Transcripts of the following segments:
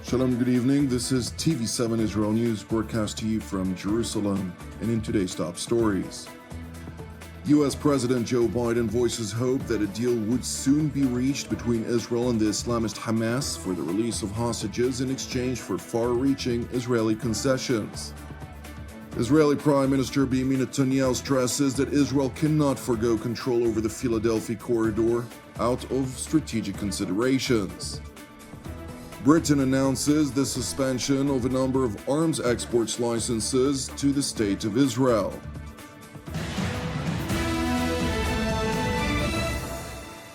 Shalom, good evening. This is TV7 Israel News broadcast to you from Jerusalem. And in today's top stories, U.S. President Joe Biden voices hope that a deal would soon be reached between Israel and the Islamist Hamas for the release of hostages in exchange for far-reaching Israeli concessions. Israeli Prime Minister Benjamin Netanyahu stresses that Israel cannot forgo control over the Philadelphia corridor out of strategic considerations. Britain announces the suspension of a number of arms exports licenses to the State of Israel.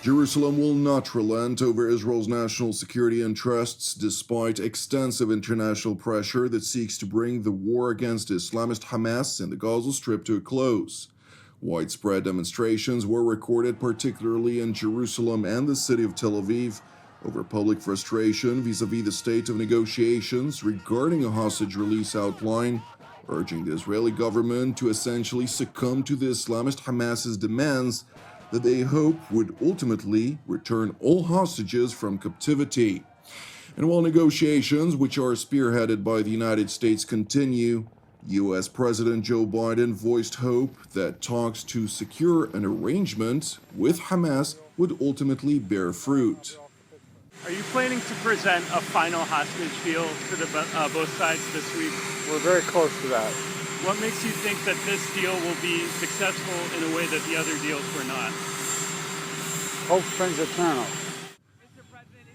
Jerusalem will not relent over Israel's national security interests despite extensive international pressure that seeks to bring the war against Islamist Hamas in the Gaza Strip to a close. Widespread demonstrations were recorded particularly in Jerusalem and the city of Tel Aviv over public frustration vis-à-vis the state of negotiations regarding a hostage release outline, urging the Israeli government to essentially succumb to the Islamist Hamas's demands that they hope would ultimately return all hostages from captivity. And while negotiations, which are spearheaded by the United States, continue, U.S. President Joe Biden voiced hope that talks to secure an arrangement with Hamas would ultimately bear fruit. Are you planning to present a final hostage deal to both sides this week? We're very close to that. What makes you think that this deal will be successful in a way that the other deals were not? Hope springs eternal.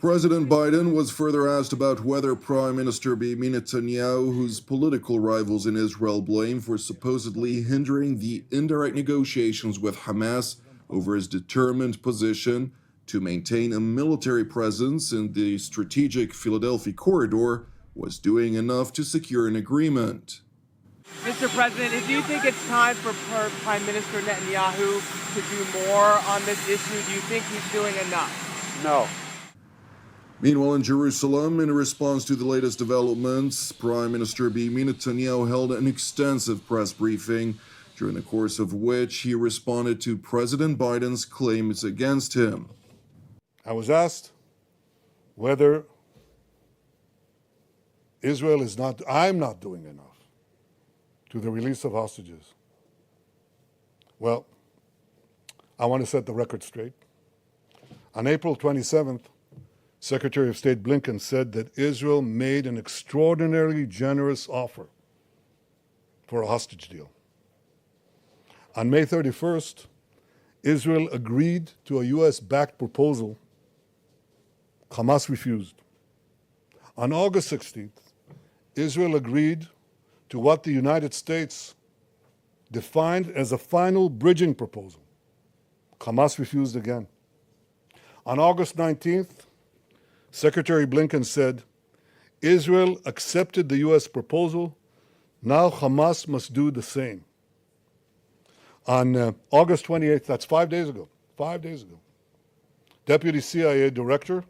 President Biden was further asked about whether Prime Minister Benjamin Netanyahu, whose political rivals in Israel blame for supposedly hindering the indirect negotiations with Hamas over his determined position to maintain a military presence in the strategic Philadelphia corridor, was doing enough to secure an agreement. Mr. President, do you think it's time for Prime Minister Netanyahu to do more on this issue? Do you think he's doing enough? No. Meanwhile, in Jerusalem, in response to the latest developments, Prime Minister Benjamin Netanyahu held an extensive press briefing, during the course of which he responded to President Biden's claims against him. I was asked whether I'm not doing enough to the release of hostages. Well, I want to set the record straight. On April 27th, Secretary of State Blinken said that Israel made an extraordinarily generous offer for a hostage deal. On May 31st, Israel agreed to a U.S.-backed proposal. Hamas refused. On August 16th, Israel agreed to what the United States defined as a final bridging proposal. Hamas refused again. On August 19th, Secretary Blinken said, Israel accepted the U.S. proposal. Now Hamas must do the same. On August 28th, that's 5 days ago, Deputy CIA Director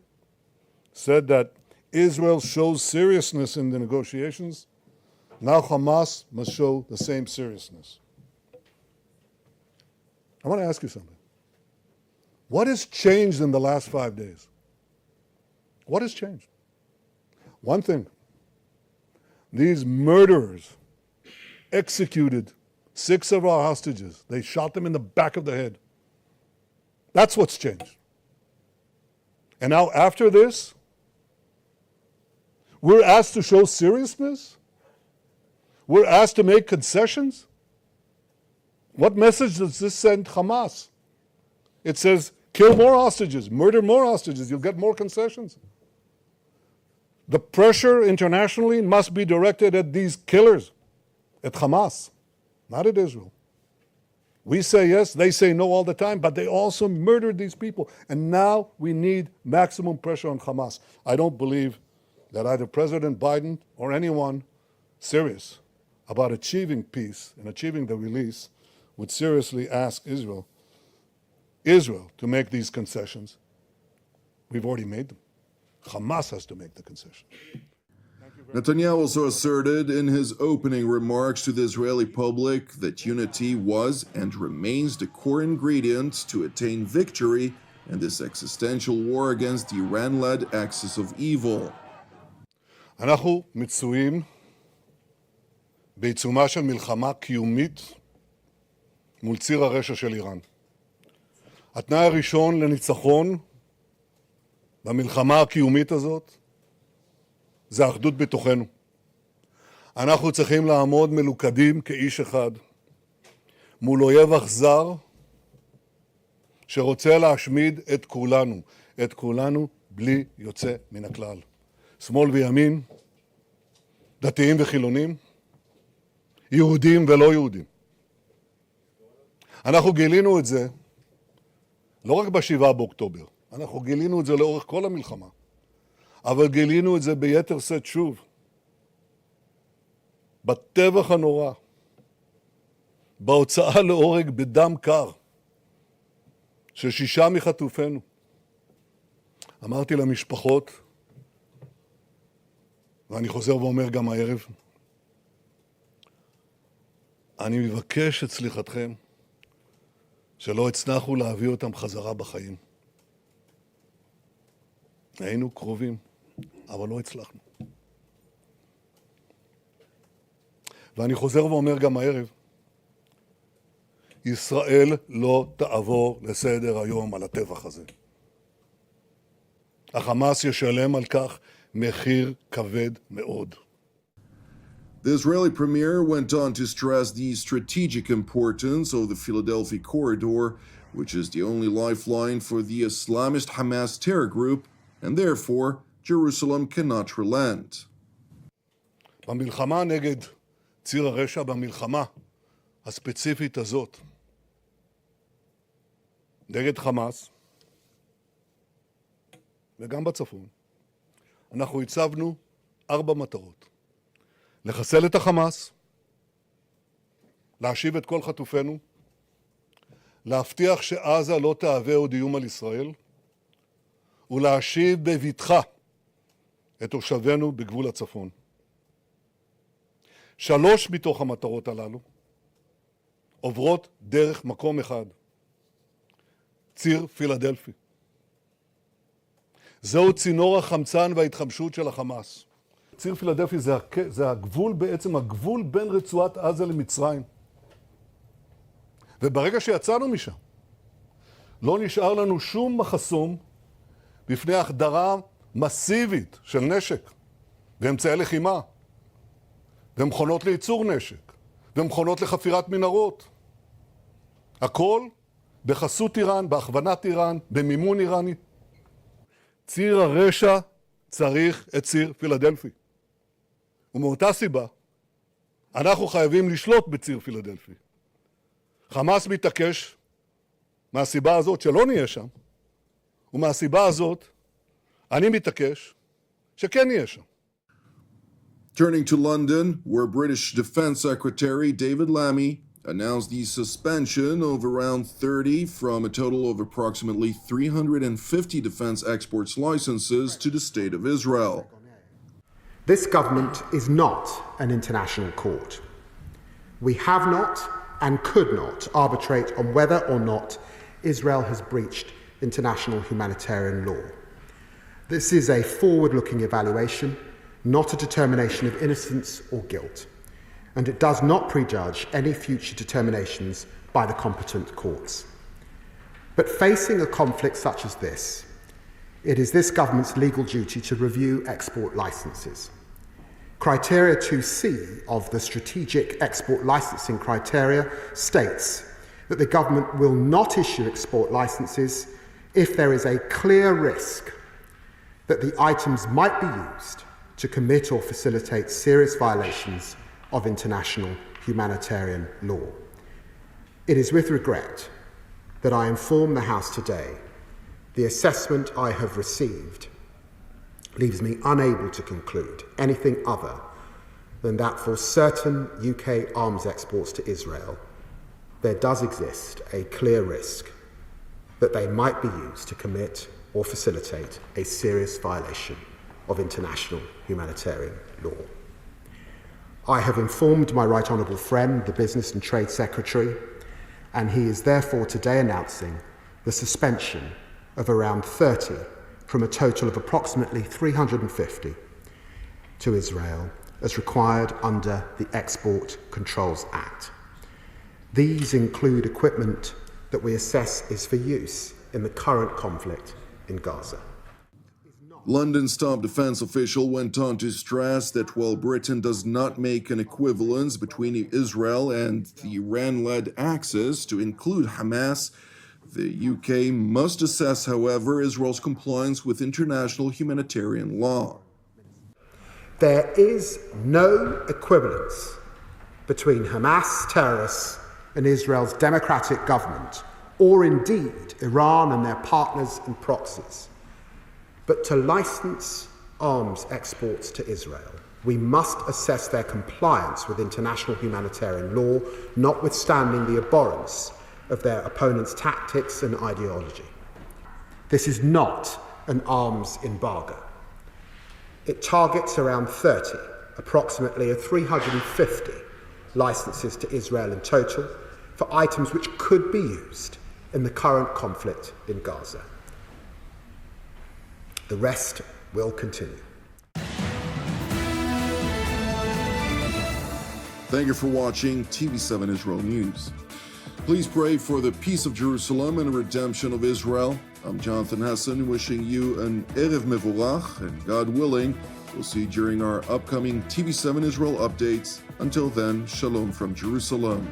said that Israel shows seriousness in the negotiations. Now Hamas must show the same seriousness. I want to ask you something. What has changed in the last 5 days? What has changed? One thing. These murderers executed 6 of our hostages. They shot them in the back of the head. That's what's changed. And now after this, we're asked to show seriousness? We're asked to make concessions? What message does this send Hamas? It says, kill more hostages, murder more hostages, you'll get more concessions. The pressure internationally must be directed at these killers, at Hamas, not at Israel. We say yes, they say no all the time, but they also murdered these people. And now we need maximum pressure on Hamas. I don't believe that either President Biden or anyone serious about achieving peace and achieving the release would seriously ask Israel to make these concessions. We've already made them. Hamas has to make the concession. Netanyahu also asserted in his opening remarks to the Israeli public that unity was and remains the core ingredient to attain victory in this existential war against the Iran-led axis of evil. אנחנו מצויים בעיצומה של מלחמה קיומית מול ציר הרשע של איראן. התנאי הראשון לניצחון במלחמה הקיומית הזאת זה האחדות בתוכנו. אנחנו צריכים לעמוד מלוכדים כאיש אחד מול אויב אכזר שרוצה להשמיד את כולנו בלי יוצא מן הכלל. שמאל וימין, דתיים וחילונים, יהודים ולא יהודים. אנחנו גילינו את זה לא רק ב7 באוקטובר, אנחנו גילינו את זה לאורך כל המלחמה, אבל גילינו את זה ביתר שאת שוב, בטבח הנורא, בהוצאה להורג בדם קר של 6 מחטופינו. אמרתי למשפחות, ואני חוזר ואומר גם הערב, אני מבקש את סליחתכם שלא הצלחנו להביא אותם חזרה בחיים. היינו קרובים, אבל לא הצלחנו. ואני חוזר ואומר גם הערב, ישראל לא תעבור לסדר היום על הטבח הזה. החמאס ישלם על כך מחיר כבד מאוד. The Israeli premier went on to stress the strategic importance of the Philadelphia corridor, which is the only lifeline for the Islamist Hamas terror group, and therefore Jerusalem cannot relent. במלחמה נגד ציר הרשע, במלחמה הספציפית הזאת, נגד חמאס, וגם בצפון, אנחנו הצבנו 4 מטרות. לחסל את החמאס, להשיב את כל חטופינו, להבטיח שעזה לא תהווה עוד איום על ישראל, ולהשיב בבטחה את תושבינו בגבול הצפון. 3 מתוך המטרות הללו עוברות דרך מקום אחד, ציר פילדלפי. זהו צינור החמצן וההתחמשות של החמאס. ציר פילדלפי זה הגבול, בעצם הגבול בין רצועת עזה למצרים. וברגע שיצאנו משם, לא נשאר לנו שום מחסום בפני החדרה מסיבית של נשק ואמצעי לחימה, ומכונות לייצור נשק, ומכונות לחפירת מנהרות. הכל בחסות איראן, בהכוונת איראן, במימון איראני. ציר הרשע צריך את ציר פילדלפי. ומאותה סיבה, אנחנו חייבים לשלוט בציר פילדלפי. חמאס מתעקש מהסיבה הזאת שלא נהיה שם, ומהסיבה הזאת אני מתעקש שכן נהיה שם. Turning to London, where British Defense Secretary David Lammy announced the suspension of around 30 from a total of approximately 350 defense exports licenses to the State of Israel. This government is not an international court. We have not and could not arbitrate on whether or not Israel has breached international humanitarian law. This is a forward-looking evaluation, not a determination of innocence or guilt, and it does not prejudge any future determinations by the competent courts. But facing a conflict such as this, it is this government's legal duty to review export licenses. Criteria 2C of the Strategic Export Licensing Criteria states that the government will not issue export licenses if there is a clear risk that the items might be used to commit or facilitate serious violations of international humanitarian law. It is with regret that I inform the House today the assessment I have received leaves me unable to conclude anything other than that for certain UK arms exports to Israel, there does exist a clear risk that they might be used to commit or facilitate a serious violation of international humanitarian law. I have informed my Right Honourable friend, the Business and Trade Secretary, and he is therefore today announcing the suspension of around 30 from a total of approximately 350 to Israel as required under the Export Controls Act. These include equipment that we assess is for use in the current conflict in Gaza. London's top defense official went on to stress that while Britain does not make an equivalence between Israel and the Iran-led Axis to include Hamas, the UK must assess, however, Israel's compliance with international humanitarian law. There is no equivalence between Hamas terrorists and Israel's democratic government, or indeed Iran and their partners and proxies. But to license arms exports to Israel, we must assess their compliance with international humanitarian law, notwithstanding the abhorrence of their opponents' tactics and ideology. This is not an arms embargo. It targets around 30, approximately 350 licenses to Israel in total for items which could be used in the current conflict in Gaza. The rest will continue. Thank you for watching TV7 Israel News. Please pray for the peace of Jerusalem and redemption of Israel. I'm Jonathan Hessen, wishing you an Erev Mevorach, and God willing, we'll see you during our upcoming TV7 Israel updates. Until then, Shalom from Jerusalem.